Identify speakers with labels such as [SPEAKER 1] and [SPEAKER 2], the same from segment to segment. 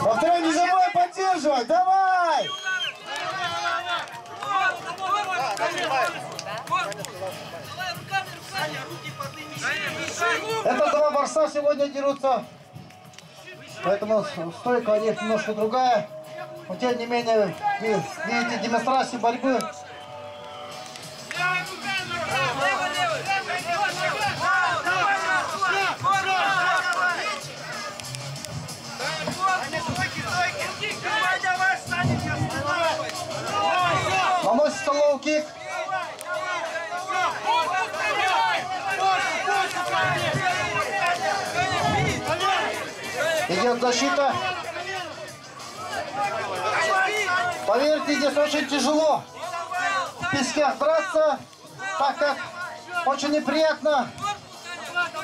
[SPEAKER 1] Повторяй, не забывай поддерживать, давай! Это два борца сегодня дерутся, поэтому стойка у них немножко другая. Но тем не менее, видите демонстрацию борьбы. Наносится лоу-кик. Идет защита. Поверьте, здесь очень тяжело в песках драться, так как очень неприятно.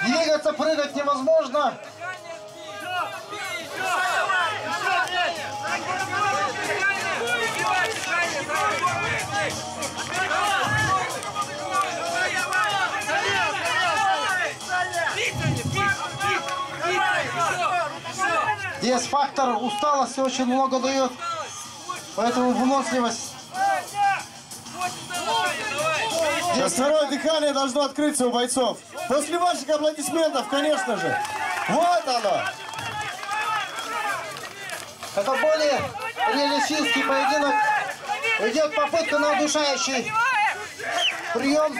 [SPEAKER 1] Двигаться, прыгать невозможно. Здесь фактор усталости очень много дает, поэтому выносливость. Здесь второе дыхание должно открыться у бойцов. После ваших аплодисментов, конечно же. Вот оно.
[SPEAKER 2] Это более реалистический поединок. Идет попытка на удушающий прием.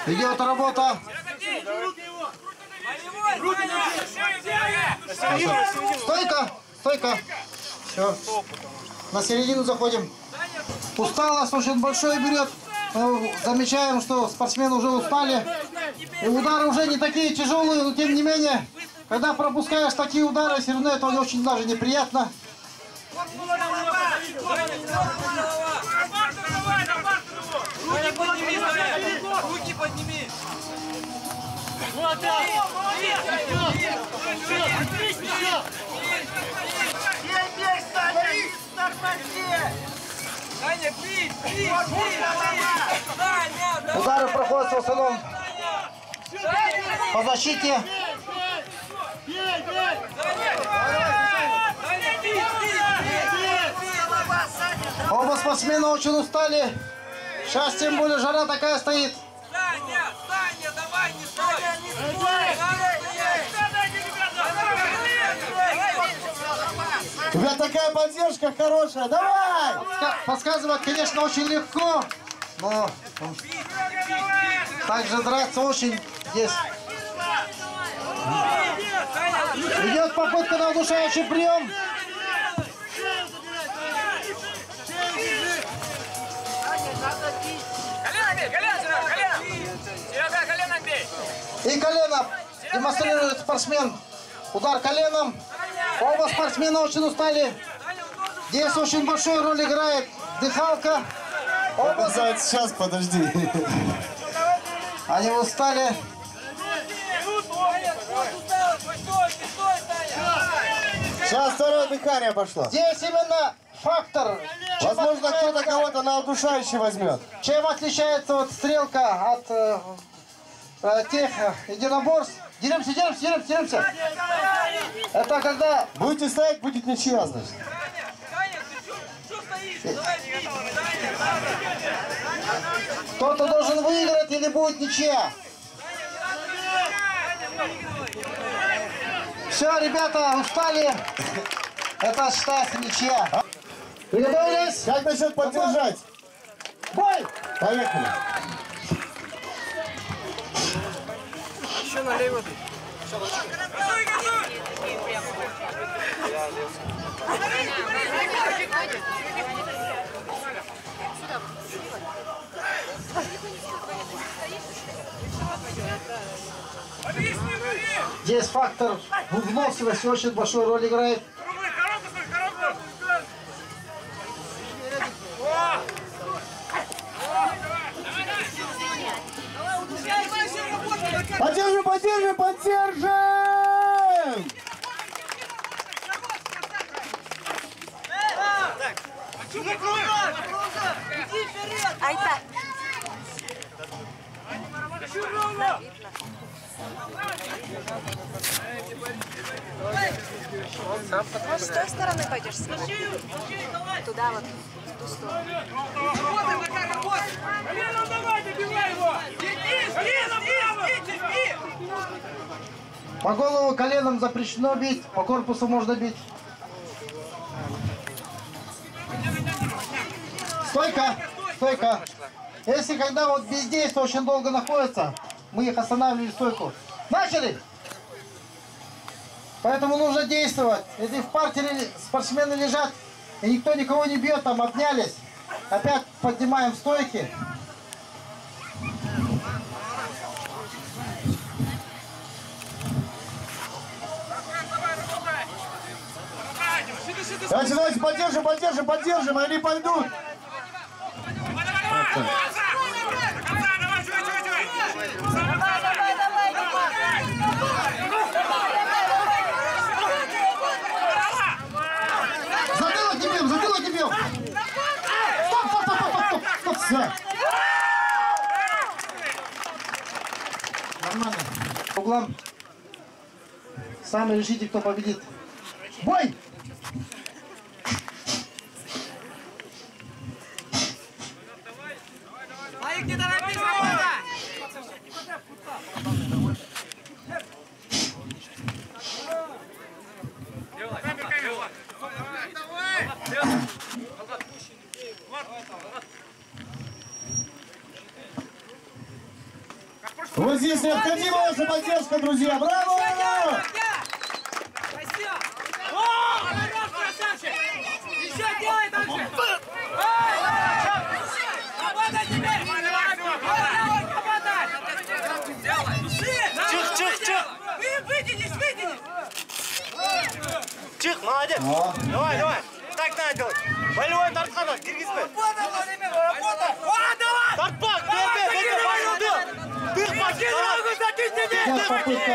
[SPEAKER 2] Идет работа. Стойка, стойка. Все. На середину заходим. Усталость очень большой берет. Замечаем, что спортсмены уже устали. И удары уже не такие тяжелые, но тем не менее, когда пропускаешь такие удары, все равно это очень даже неприятно.
[SPEAKER 3] Руки подними!
[SPEAKER 2] Удары проходят в основном по защите. Оба спортсмена очень устали. Сейчас тем более жара такая стоит.
[SPEAKER 3] Саня, давай, не стой!
[SPEAKER 1] Ребят, такая поддержка хорошая, давай!
[SPEAKER 2] Подсказывать, конечно, очень легко, но также драться очень здесь. Идет попытка на удушающий прием.
[SPEAKER 3] Колено бей!
[SPEAKER 2] И колено демонстрирует спортсмен. Удар коленом. Оба спортсмена очень устали. Здесь очень большую роль играет дыхалка. Оба...
[SPEAKER 1] Сейчас, подожди.
[SPEAKER 2] Они устали.
[SPEAKER 1] Сейчас второе дыхание пошло.
[SPEAKER 2] Здесь именно фактор.
[SPEAKER 1] Возможно, кто-то кого-то на удушающий возьмет.
[SPEAKER 2] Чем отличается вот стрелка от тех единоборств? Деремся. Это когда...
[SPEAKER 1] Будете стоять, будет ничья, значит.
[SPEAKER 2] Кто-то должен выиграть или будет ничья. Все, ребята, устали. Это считается ничья. Приготовились?
[SPEAKER 1] Как насчет поддержать?
[SPEAKER 2] Бой!
[SPEAKER 1] Поехали.
[SPEAKER 3] Еще налево.
[SPEAKER 2] Здесь фактор выносливости очень большую роль играет. Поддержим, поддержим, поддержим!
[SPEAKER 4] Айта. Может, с той стороны пойдешь? Туда вот, в ту сторону.
[SPEAKER 3] Работай, Макар, работай! Коленом давай, добивай его! Спи!
[SPEAKER 1] По голову коленом запрещено бить, по корпусу можно бить. Стойка, стойка. Если когда вот бездействие очень долго находится, мы их останавливали стойку. Начали! Поэтому нужно действовать. Если в партере спортсмены лежат и никто никого не бьет, там обнялись, опять поднимаем стойки.
[SPEAKER 2] Давайте, давайте, поддержим, поддержим, поддержим, они пойдут.
[SPEAKER 1] Затылок не бьем, затылок не бьем. Стоп, стоп, стоп, стоп, стоп, стоп, все. Нормально. По углам. Сами решите, кто победит. Бой!
[SPEAKER 3] Моих не торопись, работа!
[SPEAKER 2] Вот здесь необходима ваша поддержка, друзья. Браво!
[SPEAKER 3] Еще делай так же! Работай теперь!
[SPEAKER 5] Чих!
[SPEAKER 3] Вытянись!
[SPEAKER 5] Чих, молодец! Давай! Так надо делать! Болевой тартхана, киргизбе!
[SPEAKER 3] Работа! Давай!
[SPEAKER 5] Тартпак! Бе! Дырпак!
[SPEAKER 1] Сейчас попытка.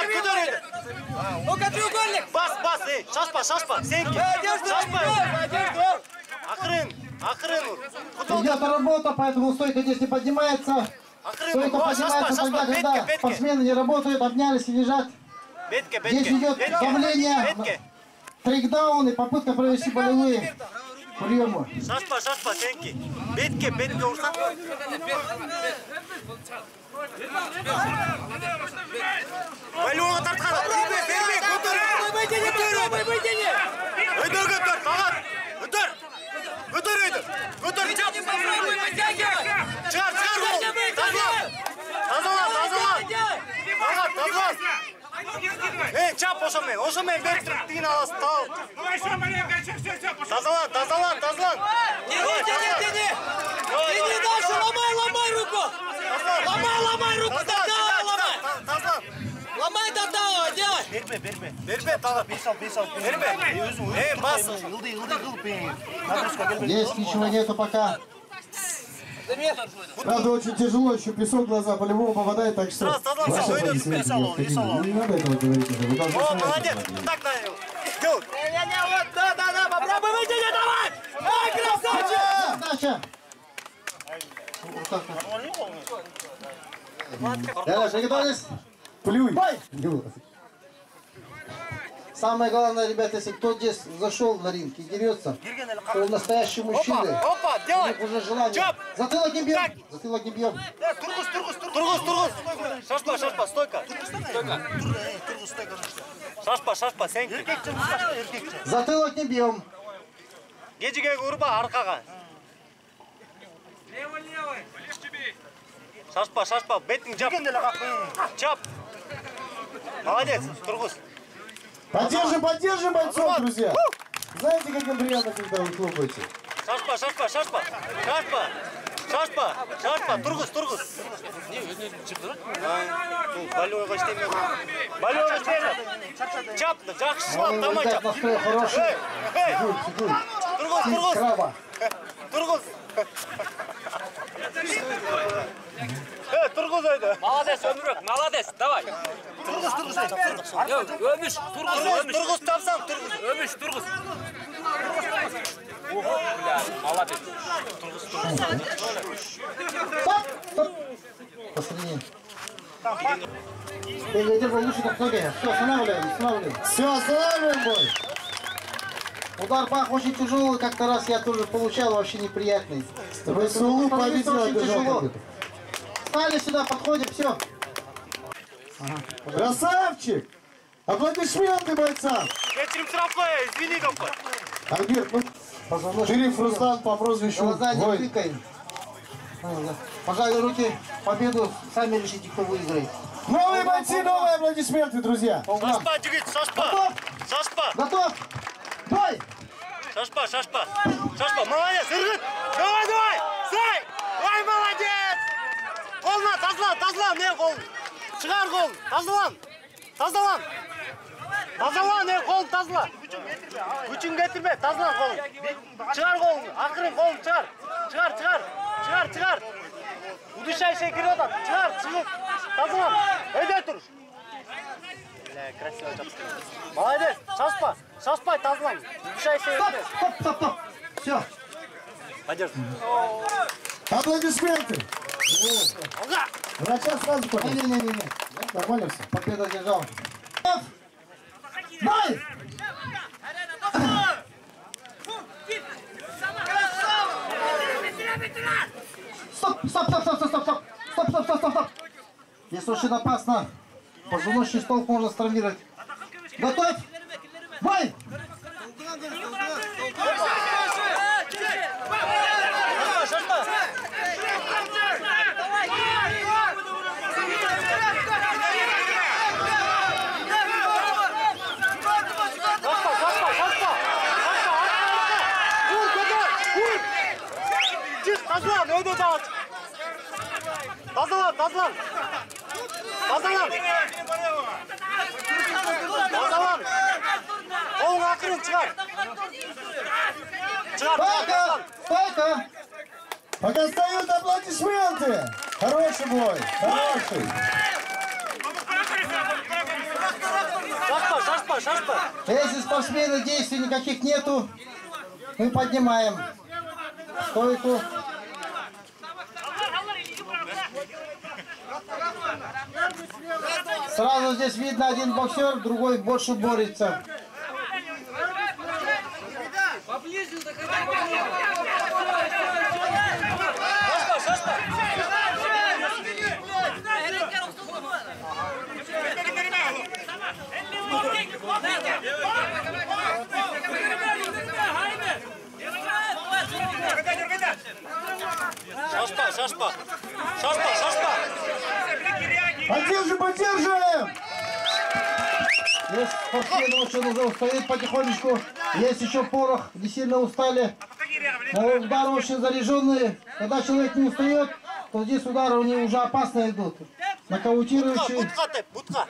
[SPEAKER 5] Көтер!
[SPEAKER 3] Ну-ка, треугольник!
[SPEAKER 5] Бас! Эй! Шашпа! Сеньки! Акырын!
[SPEAKER 1] Идет работа, поэтому стойка здесь не поднимается. Стойка поднимается тогда, когда спортсмены не работают, обнялись и лежат. Здесь идет давление, трейкдаун и попытка провести болевые приемы.
[SPEAKER 5] Шашпа, Сеньки! Бетке урсан! Болевой тартхана! Берме!
[SPEAKER 3] Вытяни!
[SPEAKER 5] Көтер! Тағат! Көтер!
[SPEAKER 3] Попробуй, вытягивай!
[SPEAKER 5] Чар! Тазалан! Эй, чап ошомен беріп тиін аласың, тау! Тазалан!
[SPEAKER 3] Тяни! Дальше, ломай руку! Ломай руку, ломай! Ломай татау, делай!
[SPEAKER 5] Берме, тағат! Берме! Эй, бас!
[SPEAKER 1] Здесь ничего нету пока.
[SPEAKER 2] Правда, очень тяжело, еще песок в глаза по-любому попадает, так что...
[SPEAKER 5] Сразу,
[SPEAKER 2] ваши аплодисменты необходимы. Не надо этого говорить уже, вы должны
[SPEAKER 5] О,
[SPEAKER 2] сами
[SPEAKER 5] молодец!
[SPEAKER 2] это делать.
[SPEAKER 5] Так надо делать! Делай!
[SPEAKER 3] Да, попробуй вытяни, давай! Ай, красавчик!
[SPEAKER 1] Задача! Давай, приготовились?
[SPEAKER 2] Плюй!
[SPEAKER 1] Бой! Самое главное, ребята, если кто здесь зашел на ринг и дерется, то он настоящий мужчина.
[SPEAKER 5] Опа!
[SPEAKER 1] У
[SPEAKER 5] Делай!
[SPEAKER 1] них уже желание.
[SPEAKER 5] Чоп!
[SPEAKER 1] Затылок не бьем! Затылок не бьем!
[SPEAKER 5] Тургуз! Шашпа, стойка! Шашпа, сеньки!
[SPEAKER 1] Затылок не бьем!
[SPEAKER 5] Геджиге урба, аркаға!
[SPEAKER 3] Левый!
[SPEAKER 5] Шашпа, беттің чап! Молодец, Тургуз!
[SPEAKER 2] Поддержим бойцов, друзья! Знаете, как им приятно, когда вы хлопаете?
[SPEAKER 5] Шашпа, Тургуз! Болевойға істемеу. Чап, жақшылап, тамай чап!
[SPEAKER 1] Настрой хороший.
[SPEAKER 5] Эй!
[SPEAKER 1] Фигур.
[SPEAKER 5] Тургуз!
[SPEAKER 1] Краба.
[SPEAKER 5] Тургуз! Ömüş, Turguz tapsam, Turguz. Ömüş, Turguz. Молодец.
[SPEAKER 2] Стоп! Посередине. Ты лучше так ноги. Все, останавливаем. Все, останавливаем бой. Удар пах очень тяжелый, как-то раз я тоже получал, вообще неприятный.
[SPEAKER 1] ВСУ победил,
[SPEAKER 2] очень тяжело. Стали сюда, подходим, все.
[SPEAKER 1] Красавчик! Аплодисменты бойцам!
[SPEAKER 5] Вечером штрафное, извини, компа.
[SPEAKER 1] Альберт, Шериф Руслан по прозвищу
[SPEAKER 2] Глаза не
[SPEAKER 1] Войн.
[SPEAKER 2] тыкаем. Пожали руки, победу сами решите, кто выиграет.
[SPEAKER 1] Новые бойцы, новые аплодисменты, друзья!
[SPEAKER 5] Шашпа, Дюгит, шашпа. Шашпа.
[SPEAKER 2] Готов! Бой!
[SPEAKER 5] Шашпа. Молодец, Иргит. Давай. Сай. Ой, молодец. Қолына, тазла, не қол. Шығар қол, тазалан. Не қолын тазла. Күшін кетірме, тазла қолын. Шығар қолын, ақырын қолын шығар. Удышай шекері одан, шығар. Тазалан, өйде тұр. Красиво жапты. Молодец, шашпай, тазлан. Удышай шекері.
[SPEAKER 2] Стоп! Все.
[SPEAKER 5] Подержи.
[SPEAKER 1] Аплодисменты! Врача сразу подал.
[SPEAKER 2] Не.
[SPEAKER 1] Нормально все?
[SPEAKER 2] Победа держал. Бой! Стоп! Здесь очень опасно. Позвоночный столб можно травмировать. Готов! Бой!
[SPEAKER 5] Тазлан, өйде дауыт. Тазалан. Қолың ақырын шығар.
[SPEAKER 2] Стойка!
[SPEAKER 1] Пока встают аплодисменты! Хороший бой! Хороший!
[SPEAKER 5] Шашпа.
[SPEAKER 2] Если спортсмены действий никаких нету, мы поднимаем стойку. Сразу здесь видно, один боксер, другой больше борется.
[SPEAKER 5] Шашпа.
[SPEAKER 1] Поддержим!
[SPEAKER 2] Есть спортсмены очень уже устают потихонечку. Есть еще порох, не сильно устали. Но удары очень заряженные. Когда человек не устает, то здесь удары у него уже опасно идут. Нокаутирующие.
[SPEAKER 5] Будка.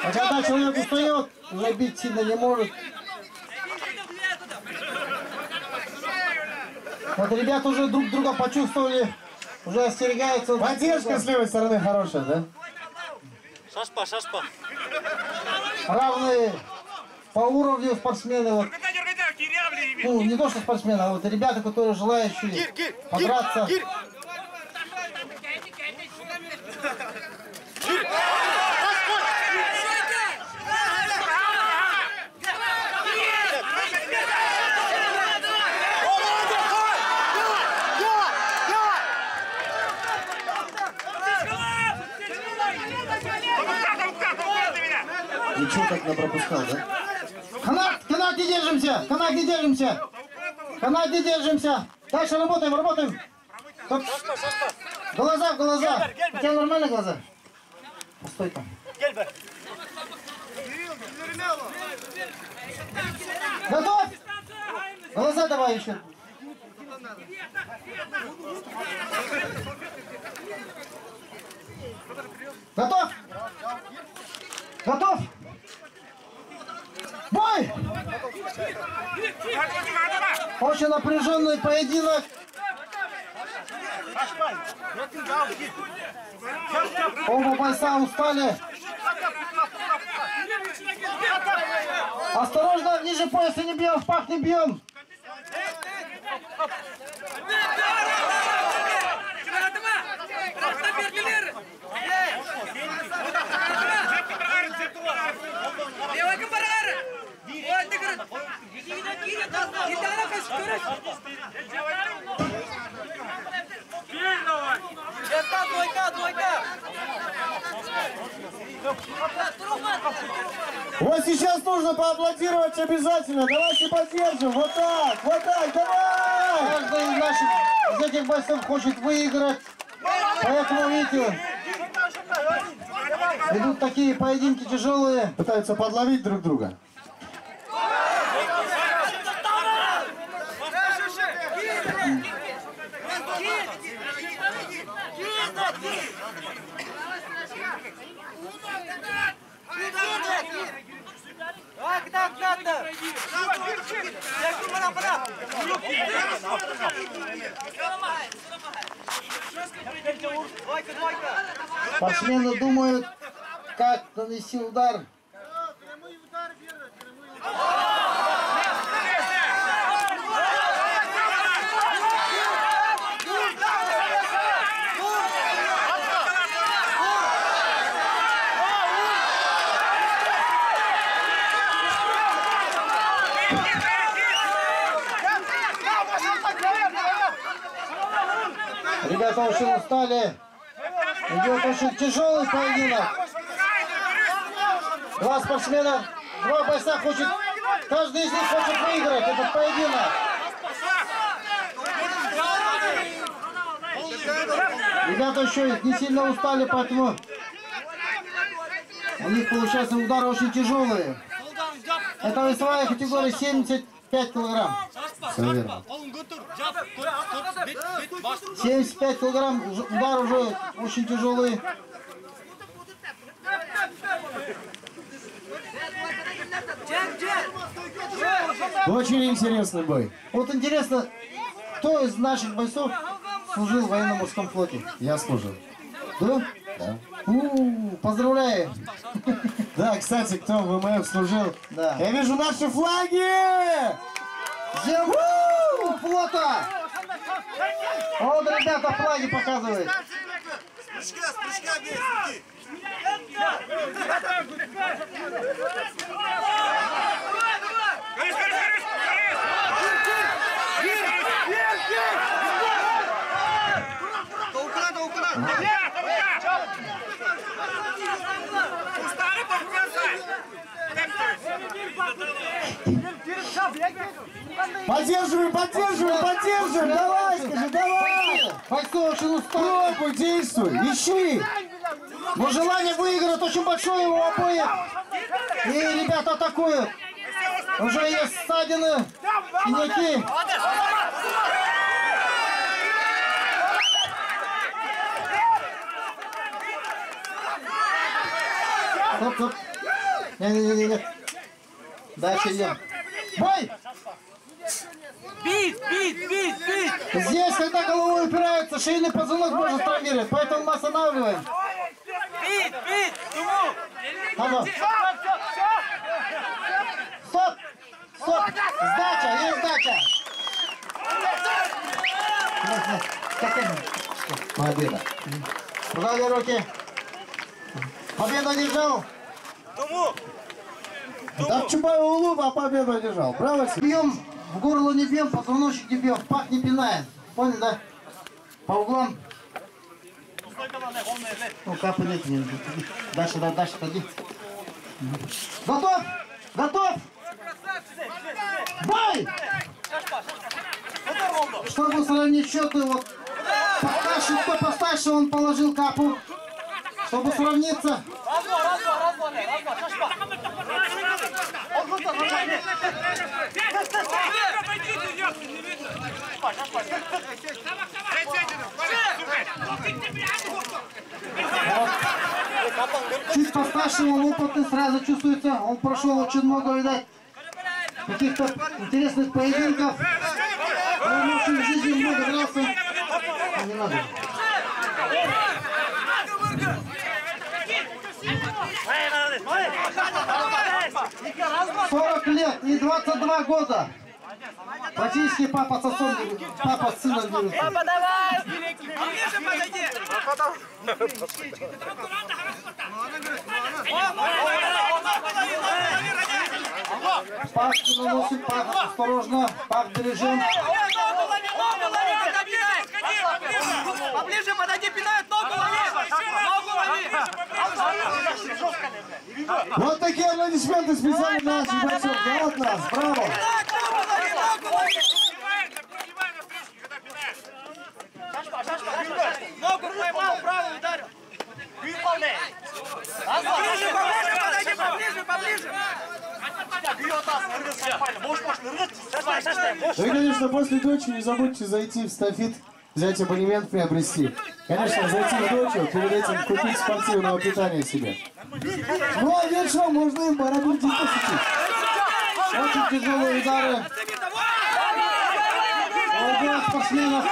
[SPEAKER 2] А когда человек устает, уже бить сильно не может. Вот ребята уже друг друга почувствовали, уже остерегаются.
[SPEAKER 1] Поддержка с левой стороны хорошая, да?
[SPEAKER 5] Шашпа.
[SPEAKER 2] Равные по уровню спортсмены. Вот. Ну, не то что спортсмены, а вот ребята, которые желающие подраться.
[SPEAKER 1] Ничего так напропускал, да?
[SPEAKER 2] Канат, не держимся. Дальше работаем. Стоп. Глаза. У тебя нормально глаза? Стой там. Готов? Глаза давай еще. Готов? Бой! Очень напряженный поединок. Оба бойца устали. Осторожно, ниже пояса не бьем, в пах не бьем.
[SPEAKER 1] Вот сейчас нужно поаплодировать обязательно. Давайте поддержим. Вот так, давай!
[SPEAKER 2] Каждый из наших, из этих бойцов хочет выиграть. Поэтому, видите, идут такие поединки тяжелые.
[SPEAKER 1] Пытаются подловить друг друга.
[SPEAKER 2] Спортсмены думают, как нанести удар. Ребята очень устали. Идет очень тяжелый поединок. Два спортсмена, два бойца хочет, каждый из них хочет выиграть этот поединок. Ребята еще не сильно устали, поэтому у них получается удары очень тяжелые. Это весовая категория 75 килограмм. Все верно. 75 килограмм, удар уже очень тяжелый.
[SPEAKER 1] Очень интересный бой.
[SPEAKER 2] Вот интересно, кто из наших бойцов служил в военно-морском флоте?
[SPEAKER 1] Я служил.
[SPEAKER 2] Да?
[SPEAKER 1] Да.
[SPEAKER 2] Поздравляю.
[SPEAKER 1] Да, кстати, кто в ВМФ служил?
[SPEAKER 2] Да.
[SPEAKER 1] Я вижу наши флаги!
[SPEAKER 2] Земля флота! Вот, ребята, флаги показывают.
[SPEAKER 1] Поддерживаем! Давай, скажи, давай!
[SPEAKER 2] Бойцы очень устали.
[SPEAKER 1] Пробуй, действуй, ищи!
[SPEAKER 2] Но желание выиграть очень большое у обоих. И ребята атакуют. Уже есть ссадины, синяки. Стоп. Нет. Дальше идем. Бой!
[SPEAKER 3] Бить!
[SPEAKER 2] Здесь, когда головой упирается, шейный позвонок может травмировать, поэтому мы останавливаем.
[SPEAKER 3] Бить!
[SPEAKER 2] Алло. Стоп! Сдача, есть сдача! Победа. Подали руки. Победу держал.
[SPEAKER 1] Да в Чубаеву лупу, а победу одержал. Браво!
[SPEAKER 2] Бьем, в горло не бьем, позвоночник не бьем, в пах не пинаем. Понял, да? По углам. Ну, капелек не. Дальше, ходи. Готов! Бой! Чтобы сравнить счеты, вот кто постарше, он положил капу. Чтобы сравниться. Чуть постарше, он опытный, сразу чувствуется. Он прошел очень много, видать, каких-то интересных поединков. Он очень в жизни много дрался. Не надо.
[SPEAKER 1] 40 лет и 22 года. Практически папа с отцом, папа с сыном дерутся.
[SPEAKER 3] Папа, давай! Поближе подойди!
[SPEAKER 1] Пак наносит, пак осторожно, пак бережем.
[SPEAKER 3] Поближе подойди, пинает, ногу лови! Ногу лови!
[SPEAKER 1] Вот такие аплодисменты специально для наших бойцов. Да от нас, браво!
[SPEAKER 3] Ногу поймал, правую ударил! Поближе, поближе, подойди, поближе, поближе!
[SPEAKER 1] Вы, конечно, после дочи не забудьте зайти в Стафит, взять абонемент, приобрести. Конечно, зайти в дочу, перед этим купить спортивного питания себе. Ну а вечером можно им барабульки посетить. Очень тяжелые удары. У обоих спортсменов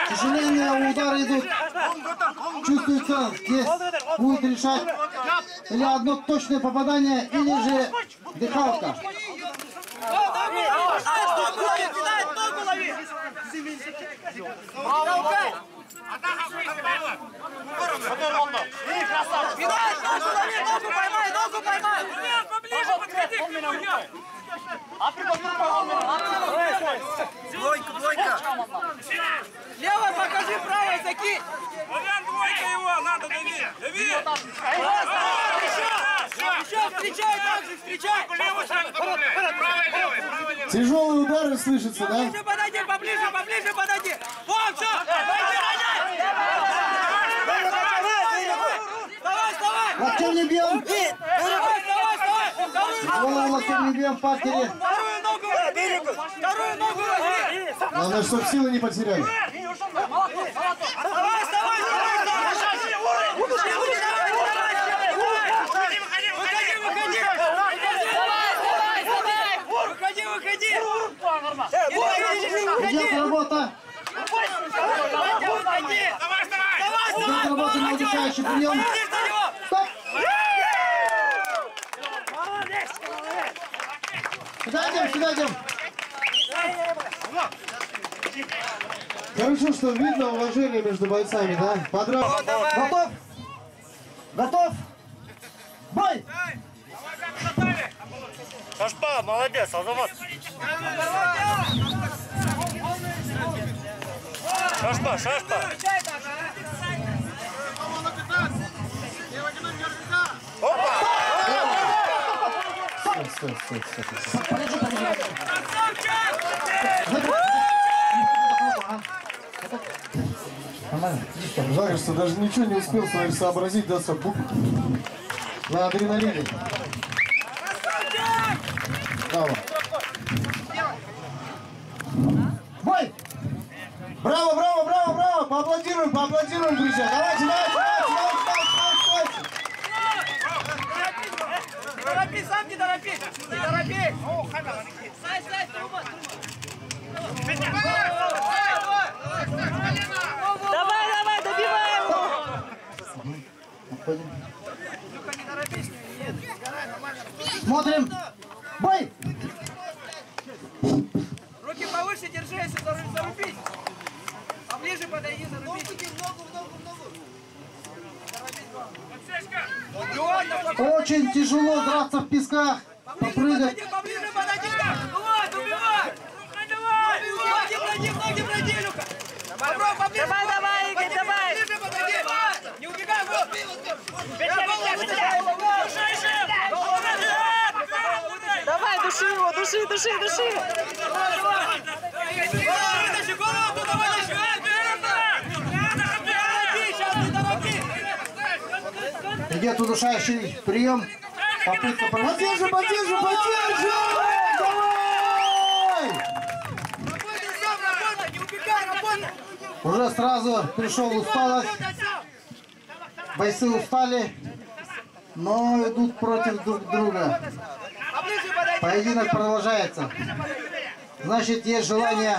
[SPEAKER 1] тяжеленные удары идут. Чувствуется, здесь будет решать или одно точное попадание, или же дыхалка.
[SPEAKER 3] Ногу поймай! Поближе подходи! Двойка! Лево покажи, правой закинь! Двойка его, надо дави! Еще встречай, также встречай!
[SPEAKER 1] Тяжелые удары слышатся, да?
[SPEAKER 3] Поближе подойди, поближе подойди! Вон, все! Вставай!
[SPEAKER 1] Локтем не бьем!
[SPEAKER 3] Вставай!
[SPEAKER 1] Голову локтем не бьем в партере.
[SPEAKER 3] Вторую ногу возьми!
[SPEAKER 1] Главное, чтобы силы не потеряли.
[SPEAKER 3] Выходи!
[SPEAKER 1] Идет работа. Идет работа на удушающий прием. Стоп! Сюда идем! Хорошо, что видно уважение между бойцами, да? Подрав. Готов! Бой!
[SPEAKER 5] Шашпа, молодец, Азамат. Шашпа.
[SPEAKER 1] Стой. Жаль, что даже ничего не успел сообразить, да, на адреналине. Браво. Бой! Браво! Поаплодируем, друзья. Давайте.
[SPEAKER 3] Торопи, сам не торопи! Сай, труба! Давай, добивай его!
[SPEAKER 1] Смотрим. Бой!
[SPEAKER 3] Руки повыше держи, если зарубить. Поближе подойди, зарубить.
[SPEAKER 1] Очень тяжело драться в песках. Попрыгать.
[SPEAKER 3] Поближе подойди. Давай, убивай. Ноги пройди, Люка. Попробуй поближе. Давай, Игорь, давай. Поближе подойди. Не убегай, вот.
[SPEAKER 4] Давай, души его, души!
[SPEAKER 3] Вытащи голову, туда вытащи.
[SPEAKER 1] Идет удушающий прием. Попытка. Поддержи! Давай!
[SPEAKER 3] Не убегай, работай.
[SPEAKER 1] Уже сразу пришел усталость. Бойцы устали, но идут против друг друга. Поединок продолжается. Значит, есть желание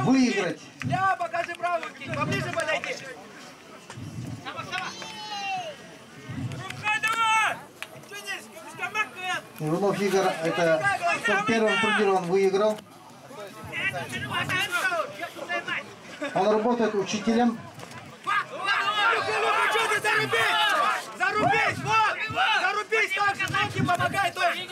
[SPEAKER 1] выиграть.
[SPEAKER 3] Лево покажи правую кинь. Поближе подойди.
[SPEAKER 2] Иванов Игорь, это в первом турнире он выиграл. Он работает учителем.
[SPEAKER 3] Зарубись, вот! Зарубись так же, ноги помогай тоже!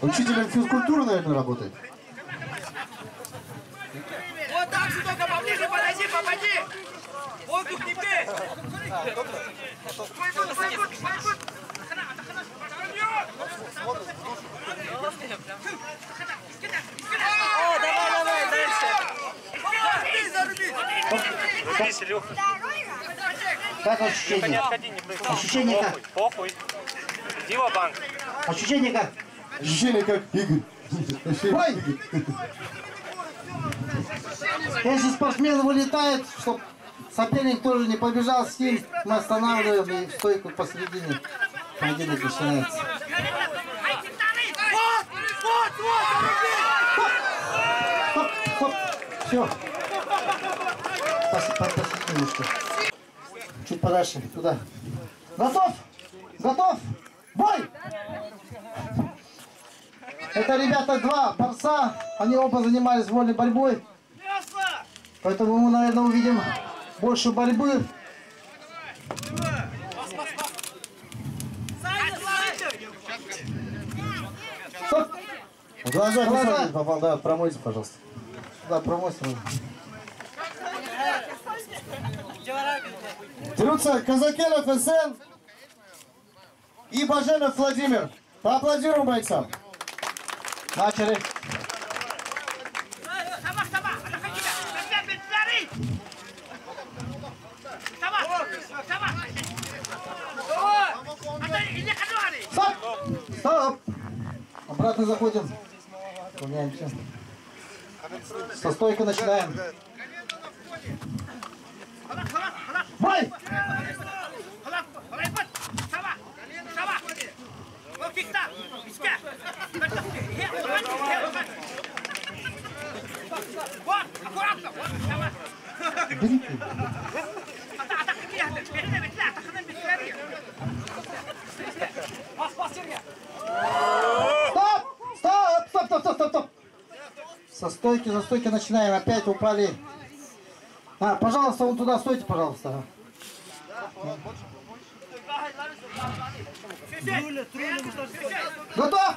[SPEAKER 2] Учителем физкультуры, наверное, работает.
[SPEAKER 3] Вот так же, только поближе подойди, попади! Воздух не бей! О, давай, дальше!
[SPEAKER 5] Зарубись, Илюха.
[SPEAKER 2] Как ощущение?
[SPEAKER 5] Не отходи, не прыгай.
[SPEAKER 2] Ощущение как?
[SPEAKER 5] Похуй. Иди в банк.
[SPEAKER 2] Ощущение как?
[SPEAKER 6] Ощущение как Игорь.
[SPEAKER 2] Ой! Если спортсмен вылетает, чтобы соперник тоже не побежал с ним, мы останавливаем и стойку посередине. Поединок начинается. Все. Посерединочку. Чуть подальше, туда. Готов? Готов? Бой! Это, ребята, два борца. Они оба занимались вольной борьбой. Поэтому мы, наверное, увидим больше борьбы. Стоп!
[SPEAKER 6] В глаза песок попал, да, промойте, пожалуйста.
[SPEAKER 2] Да, промойся.
[SPEAKER 6] Дерутся Казакенов СН и Баженов Владимир. Поаплодируем бойцам.
[SPEAKER 2] Начали. Стоп! Стоп! Обратно заходим. Меняемся. Со стойка начинаем. Бой! Стоп! Со стойки, за стойки начинаем. Опять упали. Пожалуйста, вон туда стойте, пожалуйста. Готов?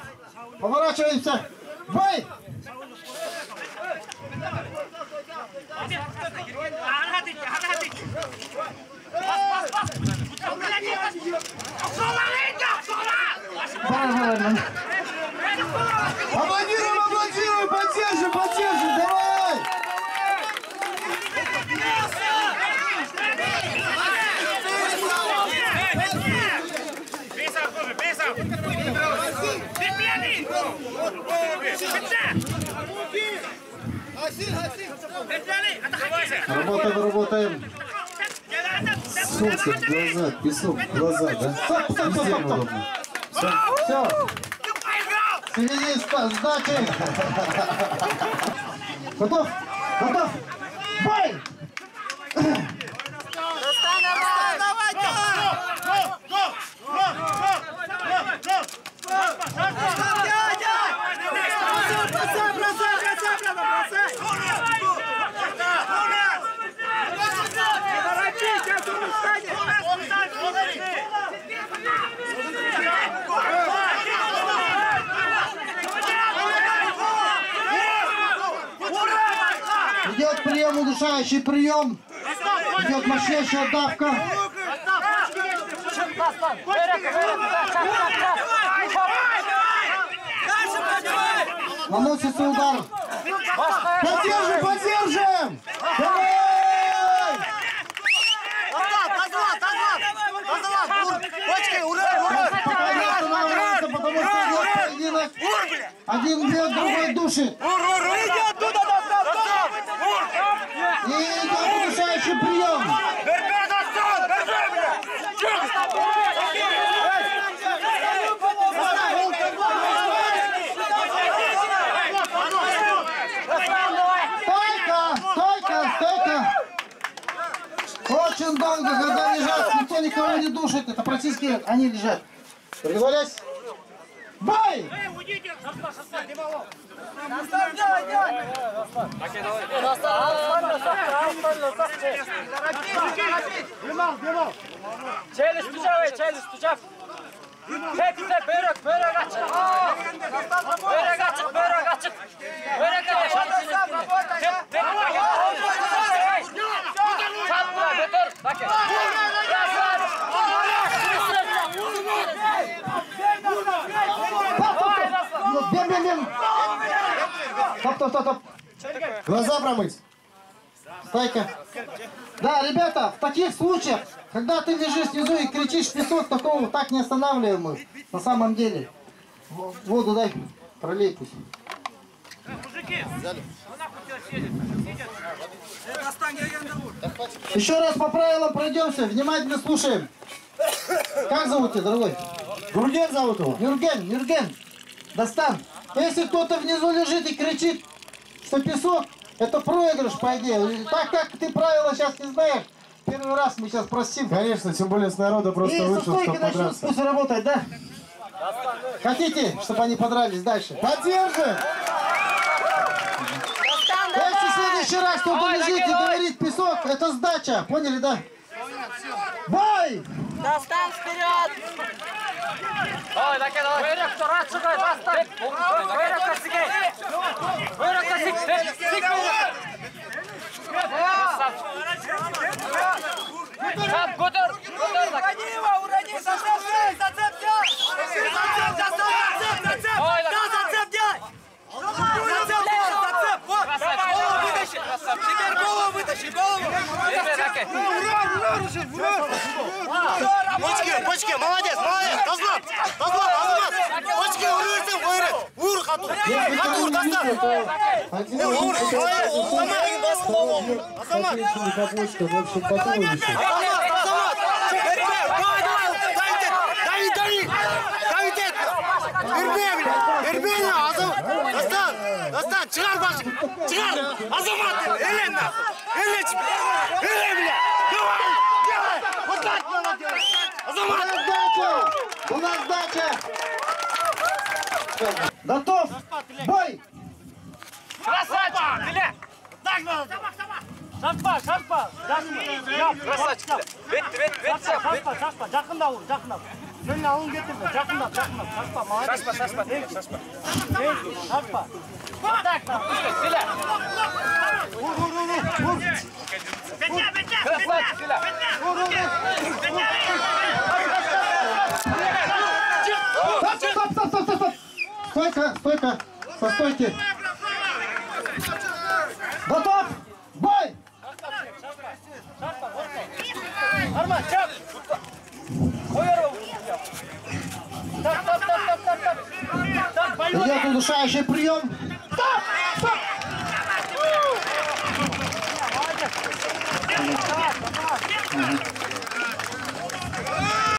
[SPEAKER 2] Поворачиваемся. Бой!
[SPEAKER 6] Аплодируем, поддержим, давай!
[SPEAKER 2] Работаем.
[SPEAKER 6] Солнце в глаза, песок в глаза, да? Везде удобно.
[SPEAKER 2] Все. Впереди сдачи. Готов? Бой! Идет прием, удушающий прием. Идет мощнейшая давка. Наносится удар.
[SPEAKER 6] Поддержим! Давай!
[SPEAKER 2] Пока не останавливается, потому что идет поединок. Один бьет, другой душит. И идет удушающий прием. Стойка!
[SPEAKER 1] штанга, когда лежат, никто никого не душит. Это практически они лежат. Приготовились. Бой!
[SPEAKER 3] Челюсть тужавай, челюсть тужав. Hepsi börek, börek açık. Börek açık, börek açık. Börek açık. Çatma, götür. Bakın.
[SPEAKER 1] Бем. Стоп.
[SPEAKER 6] Глаза промыть.
[SPEAKER 1] Стойка. Да, ребята, в таких случаях, когда ты лежишь внизу и кричишь в песок, такого так не останавливаем мы. На самом деле. Воду дай, пролей пусть. Еще раз по правилам пройдемся, внимательно слушаем. Как зовут тебя, дорогой?
[SPEAKER 6] Гурген зовут его.
[SPEAKER 1] Юрген. Достан. Если кто-то внизу лежит и кричит, что песок, это проигрыш, по идее. Так как ты правила сейчас не знаешь, первый раз мы сейчас просим.
[SPEAKER 6] Конечно, тем более с народа просто
[SPEAKER 1] И со
[SPEAKER 6] вышел,
[SPEAKER 1] стойки
[SPEAKER 6] чтобы
[SPEAKER 1] начнут
[SPEAKER 6] подраться.
[SPEAKER 1] пусть работать, да? Хотите, чтобы они подрались дальше?
[SPEAKER 6] Поддержим!
[SPEAKER 1] Если в следующий раз кто-то лежит и говорит песок, это сдача. Поняли, да? Бой!
[SPEAKER 3] Достан вперед! Ой, так это бörek turar çıkıyor, dostan. Börek kasık. Börek kasık. Sik. Tamam, götür. Götür bak. Урони, зацеп, зацеп. Ой, да, зацеп делай. Зацеп, вот. Голову вытащи. Теперь голову вытащи, голову.
[SPEAKER 5] Почки, молодец, Тазлап, Азамат, почки вырвем, Ур, Хатур, достан. Азамат. Эрбей, Азамат, достан, чыгар башын, чыгар, Азамат, элен нахуй, элен, бля, давай, вот так надо делать, Азамат.
[SPEAKER 1] У нас сдача! Готов! Бой!
[SPEAKER 3] Красавчик, бля.
[SPEAKER 5] Так надо.
[SPEAKER 7] Шашпа.
[SPEAKER 3] Красавчик, бля. Bitti.
[SPEAKER 7] Шашпа. Жақында ол, жақында. Сені алын кетірді, жақында. Шашпа, молодец.
[SPEAKER 3] Шашпа.
[SPEAKER 7] Шашпа.
[SPEAKER 3] Так, бля. Красавчик, бля.
[SPEAKER 1] Стоп! Стойка! Со стойки! Готов! Бой!
[SPEAKER 3] Арман, чап.
[SPEAKER 1] Идет удушающий прием.